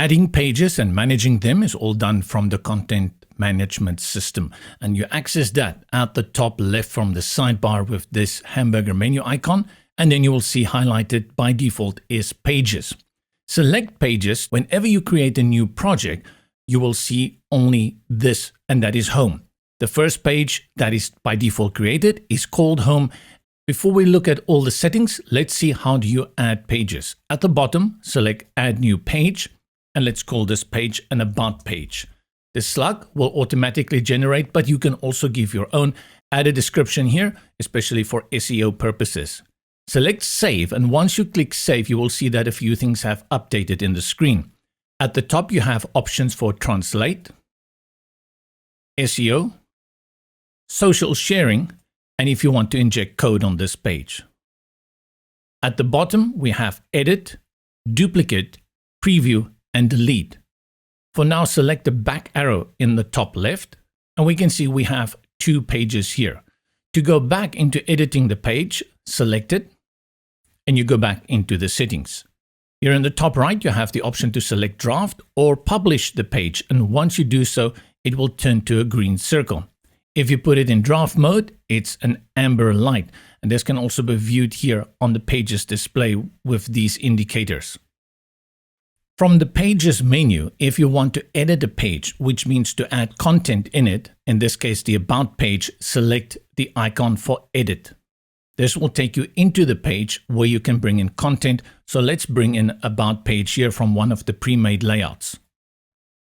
Adding pages and managing them is all done from the content management system. And you access that at the top left from the sidebar with this hamburger menu icon. And then you will see highlighted by default is pages. Select pages. Whenever you create a new project, you will see only this, and that is home. The first page that is by default created is called home. Before we look at all the settings, let's see how do you add pages. At the bottom, select add new page, and let's call this page an about page. The slug will automatically generate, but you can also give your own. Add a description here, especially for SEO purposes. Select save, and once you click save, you will see that a few things have updated in the screen. At the top, you have options for translate, SEO, social sharing, and if you want to inject code on this page. At the bottom, we have edit, duplicate, preview, and delete. For now, select the back arrow in the top left, and we can see we have 2 pages here. To go back into editing the page, select it, and you go back into the settings. Here in the top right, you have the option to select draft or publish the page, and once you do so, it will turn to a green circle. If you put it in draft mode, it's an amber light, and this can also be viewed here on the pages display with these indicators. From the pages menu, if you want to edit a page, which means to add content in it, in this case the about page, select the icon for edit. This will take you into the page where you can bring in content. So let's bring in about page here from one of the pre-made layouts.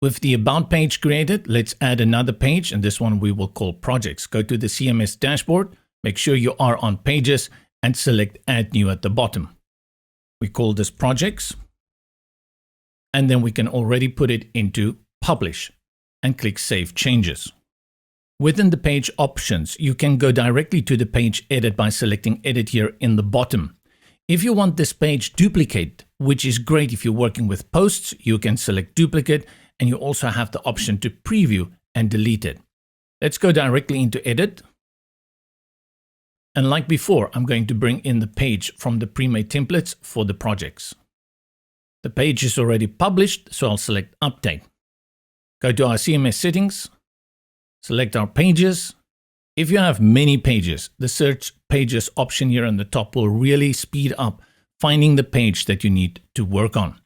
With the about page created, let's add another page, and this one we will call projects. Go to the CMS dashboard, make sure you are on pages, and select add new at the bottom. We call this projects, and then we can already put it into publish and click save changes. Within the page options, you can go directly to the page edit by selecting edit here in the bottom. If you want this page duplicate, which is great if you're working with posts, you can select duplicate, and you also have the option to preview and delete it. Let's go directly into edit. And like before, I'm going to bring in the page from the pre-made templates for the projects. The page is already published, so I'll select update. Go to our CMS settings. Select our pages. If you have many pages, the search pages option here on the top will really speed up finding the page that you need to work on.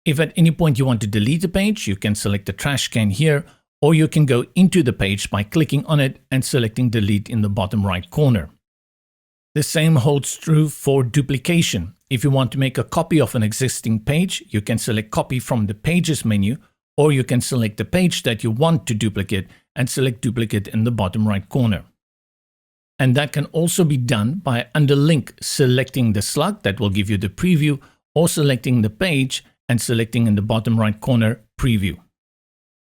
If at any point you want to delete a page, you can select the trash can here, or you can go into the page by clicking on it and selecting delete in the bottom right corner. The same holds true for duplication. If you want to make a copy of an existing page, you can select copy from the pages menu, or you can select the page that you want to duplicate and select duplicate in the bottom right corner. And that can also be done by under link selecting the slug that will give you the preview, or selecting the page and selecting in the bottom right corner preview.